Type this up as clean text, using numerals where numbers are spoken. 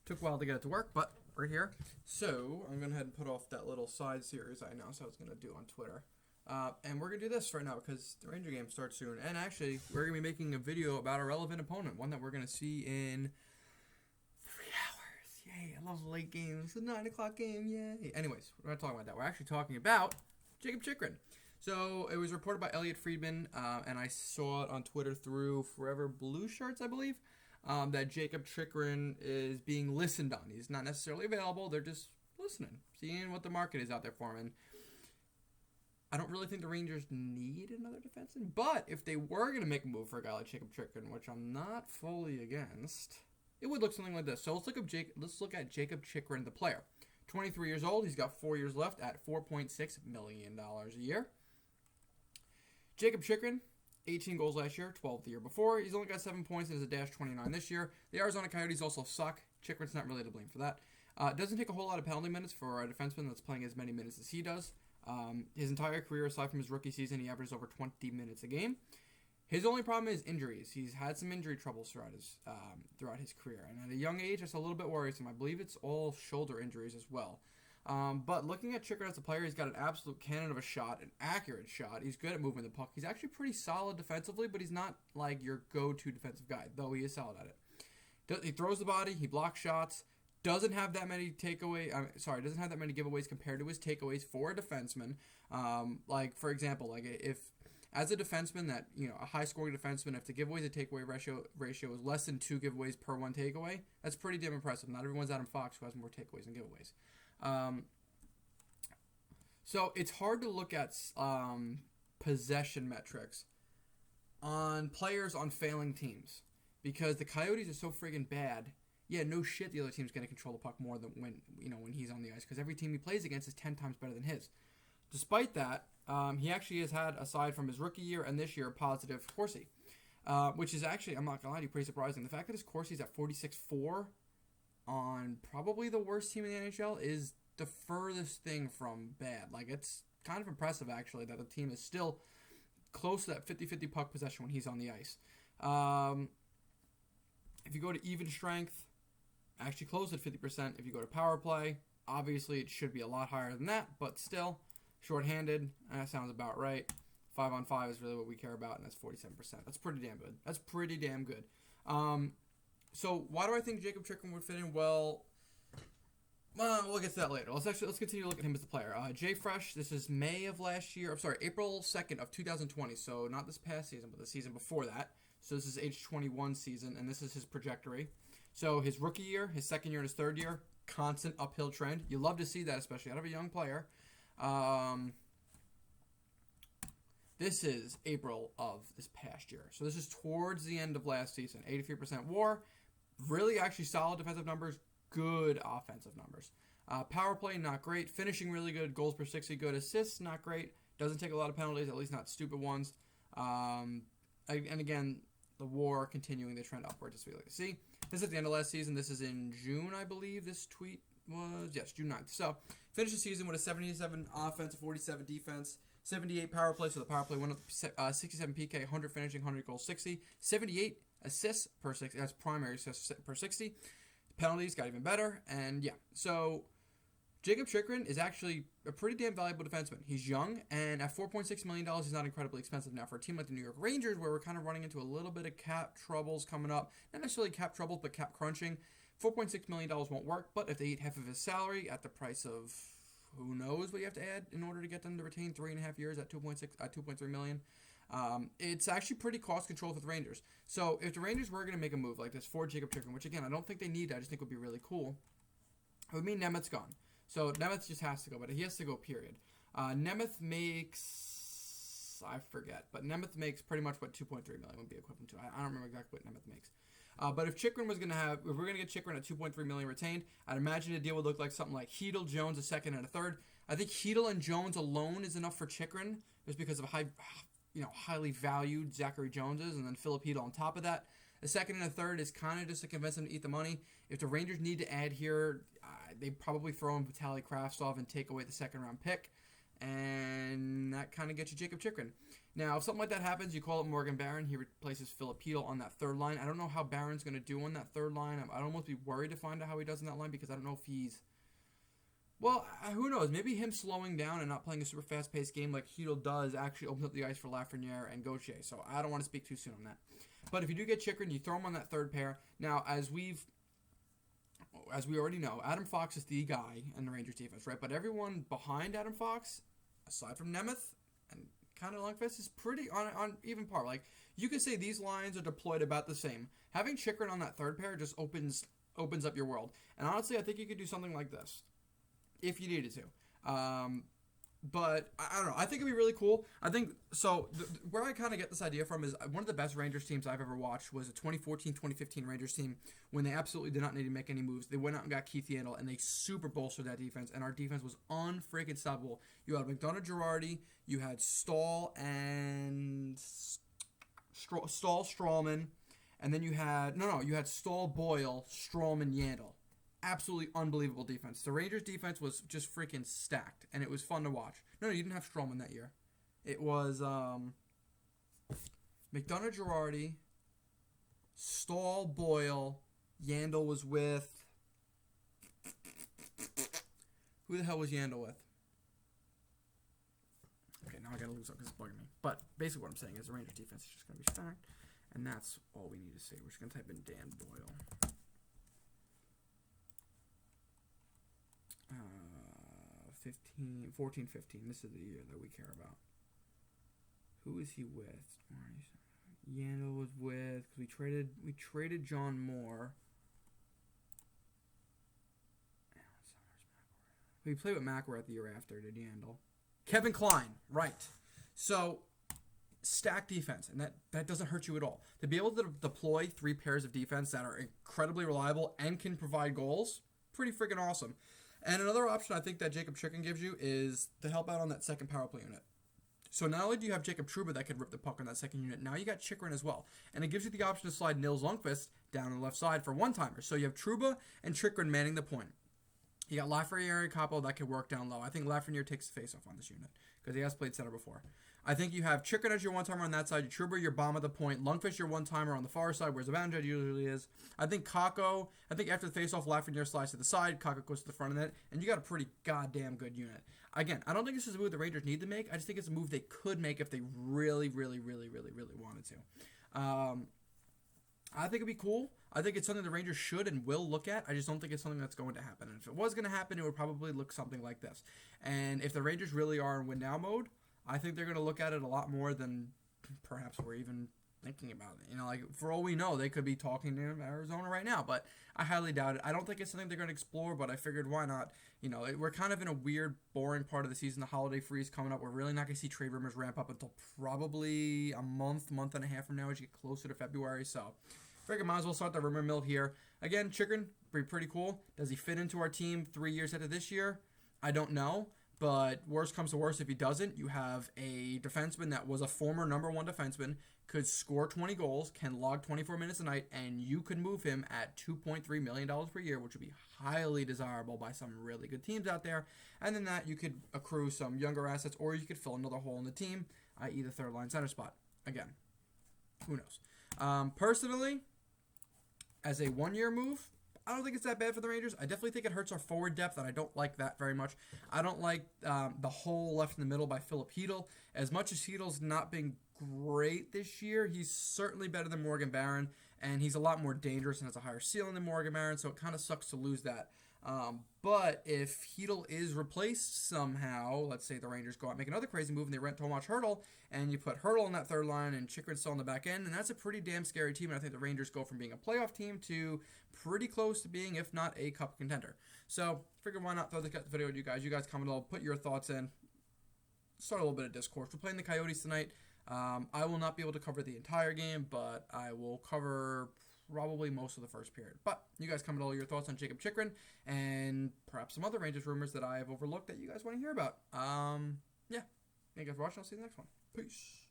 Took a while to get it to work, but we're here. So I'm going to head and put off that little side series I announced I was going to do on Twitter. And we're going to do this right now because the Ranger game starts soon. And actually, we're going to be making a video about a relevant opponent, one that we're going to see in 3 hours. Yay, I love late games. The 9 o'clock game, yay. Anyways, we're not talking about that. We're actually talking about Jakob Chychrun. So it was reported by Elliot Friedman, and I saw it on Twitter through Forever Blue Shirts, I believe, that Jakob Chychrun is being listened on. He's not necessarily available. They're just listening, seeing what the market is out there for him. And I don't really think the Rangers need another defenseman, but if they were going to make a move for a guy like Jakob Chychrun, which I'm not fully against, it would look something like this. So let's look at Jakob Chychrun, the player. 23 years old. He's got 4 years left at $4.6 million a year. Jakob Chychrun, 18 goals last year, 12 the year before. He's only got 7 points and is a -29 this year. The Arizona Coyotes also suck. Chychrun's not really to blame for that. Doesn't take a whole lot of penalty minutes for a defenseman that's playing as many minutes as he does. His entire career, aside from his rookie season, he averages over 20 minutes a game. His only problem is injuries. He's had some injury troubles throughout his career. And at a young age, it's a little bit worrisome. I believe it's all shoulder injuries as well. But looking at Chychrun as a player, he's got an absolute cannon of a shot, an accurate shot. He's good at moving the puck. He's actually pretty solid defensively, but he's not like your go-to defensive guy, though he is solid at it. He throws the body, he blocks shots, doesn't have that many giveaways compared to his takeaways for a defenseman. Like for example, if as a defenseman a high-scoring defenseman, if the giveaways to takeaway ratio is less than 2 giveaways per 1 takeaway, that's pretty damn impressive. Not everyone's Adam Fox who has more takeaways than giveaways. So it's hard to look at possession metrics on players on failing teams because the Coyotes are so friggin' bad. Yeah, no shit, the other team's going to control the puck more than when he's on the ice because every team he plays against is 10 times better than his. Despite that, he actually has had, aside from his rookie year and this year, a positive Corsi, which is actually, I'm not going to lie to you, pretty surprising. The fact that his Corsi's at 46.4 on probably the worst team in the NHL is the furthest thing from bad. Like, it's kind of impressive, actually, that the team is still close to that 50-50 puck possession when he's on the ice. If you go to even strength, actually close at 50%. If you go to power play, obviously it should be a lot higher than that, but still, shorthanded, that sounds about right. 5-on-5 is really what we care about, and that's 47%. That's pretty damn good. So why do I think Jakob Chychrun would fit in? Well, we'll get to that later. Let's continue to look at him as the player. Jay Fresh, this is April 2nd of 2020. So not this past season, but the season before that. So this is age 21 season, and this is his trajectory. So his rookie year, his second year, and his third year, constant uphill trend. You love to see that, especially out of a young player. This is April of this past year. So this is towards the end of last season. 83% WAR. Really actually solid defensive numbers. Good offensive numbers. Power play, not great. Finishing, really good. Goals per 60, good. Assists, not great. Doesn't take a lot of penalties, at least not stupid ones. And again, the WAR continuing the trend upwards, as we like to see. This is at the end of last season. This is in June, I believe. This tweet was, yes, June 9th. So, finished the season with a 77 offense, 47 defense, 78 power play. So the power play went up 67 PK, 100 finishing, 100 goals, 60, 78 assists per 60. That's primary assists per 60. Penalties got even better, and yeah. So Jakob Chychrun is actually a pretty damn valuable defenseman. He's young, and at $4.6 million, he's not incredibly expensive now for a team like the New York Rangers, where we're kind of running into a little bit of cap troubles coming up. Not necessarily cap troubles, but cap crunching. $4.6 million won't work, but if they eat half of his salary at the price of who knows what you have to add in order to get them to retain 3.5 years at $2.3 million, it's actually pretty cost control for the Rangers. So if the Rangers were going to make a move like this for Jakob Chychrun, which again I don't think they need, I just think would be really cool, it would mean Nemeth's gone. So Nemeth just has to go, but he has to go, period. Nemeth makes, I forget, but Nemeth makes pretty much what $2.3 million would be equivalent to. I don't remember exactly what Nemeth makes. But if Chychrun was if we're going to get Chychrun at $2.3 million retained, I'd imagine the deal would look like something like Chytil, Jones, a second and a third. I think Chytil and Jones alone is enough for Chychrun, just because of highly valued Zachary Joneses, and then Philip Chytil on top of that. A second and a third is kind of just to convince them to eat the money. If the Rangers need to add here, they probably throw in Vitaly Kravtsov and take away the second round pick, and that kind of gets you Jakob Chychrun. Now, if something like that happens, you call up Morgan Barron. He replaces Filipino on that third line. I don't know how Barron's going to do on that third line. I'd almost be worried to find out how he does in that line because I don't know if he's... Well, who knows? Maybe him slowing down and not playing a super fast-paced game like Chychrun does actually opens up the ice for Lafreniere and Gauthier. So I don't want to speak too soon on that. But if you do get Chychrun, you throw him on that third pair. Now, as we already know, Adam Fox is the guy in the Rangers defense, right? But everyone behind Adam Fox, aside from Nemeth and kind of Lundqvist, is pretty on even par. Like, you could say these lines are deployed about the same. Having Chychrun on that third pair just opens up your world. And honestly, I think you could do something like this if you needed to. But I don't know. I think it'd be really cool. I think so. Where I kind of get this idea from is one of the best Rangers teams I've ever watched was a 2014-2015 Rangers team when they absolutely did not need to make any moves. They went out and got Keith Yandel, and they super bolstered that defense, and our defense was unfreaking stoppable. You had McDonough, Girardi, you had Stahl and Strawman, and then you had you had Stahl, Boyle, Strawman, Yandel. Absolutely unbelievable defense. The Rangers defense was just freaking stacked, and it was fun to watch. No, you didn't have Strawman that year. It was McDonough, Girardi, Stahl, Boyle, Yandel was with... Who the hell was Yandel with? Okay, now I gotta lose up because it's bugging me. But basically what I'm saying is the Rangers defense is just going to be stacked, and that's all we need to see. We're just going to type in Dan Boyle. 14, 15. This is the year that we care about. Who is he with? Yandel was with, because we traded John Moore. We played with McElrath the year after, did Yandel? Kevin Kline, right. So, stacked defense, and that doesn't hurt you at all. To be able to deploy 3 pairs of defense that are incredibly reliable and can provide goals, pretty freaking awesome. And another option I think that Jakob Chychrun gives you is to help out on that second power play unit. So not only do you have Jacob Trouba that could rip the puck on that second unit, now you got Chychrun as well. And it gives you the option to slide Nils Lundqvist down on the left side for one-timers. So you have Trouba and Chychrun manning the point. You got Lafreniere and Capo that could work down low. I think Lafreniere takes the face-off on this unit because he has played center before. I think you have Chychrun as your one-timer on that side, Trouba your bomb at the point, Lundqvist your one-timer on the far side where Zibanejad usually is. I think after the face-off, Lafreniere slides to the side, Kakko goes to the front of it, and you got a pretty goddamn good unit. Again, I don't think this is a move the Rangers need to make. I just think it's a move they could make if they really, really, really, really, really wanted to. I think it'd be cool. I think it's something the Rangers should and will look at. I just don't think it's something that's going to happen. And if it was going to happen, it would probably look something like this. And if the Rangers really are in win-now mode, I think they're going to look at it a lot more than perhaps we're even thinking about it. You know, like, for all we know, they could be talking to Arizona right now, but I highly doubt it. I don't think it's something they're going to explore, but I figured why not? You know, we're kind of in a weird, boring part of the season. The holiday freeze coming up. We're really not going to see trade rumors ramp up until probably a month and a half from now as you get closer to February, so figured might as well start the rumor mill here. Again, Chychrun, pretty cool. Does he fit into our team 3 years into this year? I don't know. But worst comes to worst, if he doesn't, you have a defenseman that was a former number 1 defenseman, could score 20 goals, can log 24 minutes a night, and you could move him at $2.3 million per year, which would be highly desirable by some really good teams out there. And then that you could accrue some younger assets, or you could fill another hole in the team, i.e. the third line center spot. Again, who knows? Personally, as a 1-year move, I don't think it's that bad for the Rangers. I definitely think it hurts our forward depth, and I don't like that very much. I don't like the hole left in the middle by Filip Chychrun. As much as Chychrun's not been great this year, he's certainly better than Morgan Barron, and he's a lot more dangerous and has a higher ceiling than Morgan Barron, so it kind of sucks to lose that. But if Chychrun is replaced somehow, let's say the Rangers go out and make another crazy move and they rent Tomas Hertl, and you put Hertl on that third line and Chychrun still on the back end, and that's a pretty damn scary team, and I think the Rangers go from being a playoff team to pretty close to being, if not a cup contender. So, figured why not throw the video with you guys. You guys comment below, put your thoughts in, start a little bit of discourse. We're playing the Coyotes tonight. I will not be able to cover the entire game, but I will cover probably most of the first period. But you guys comment all your thoughts on Jakob Chychrun and perhaps some other Rangers rumors that I have overlooked that you guys want to hear about. Yeah. Thank you guys for watching. I'll see you in the next one. Peace.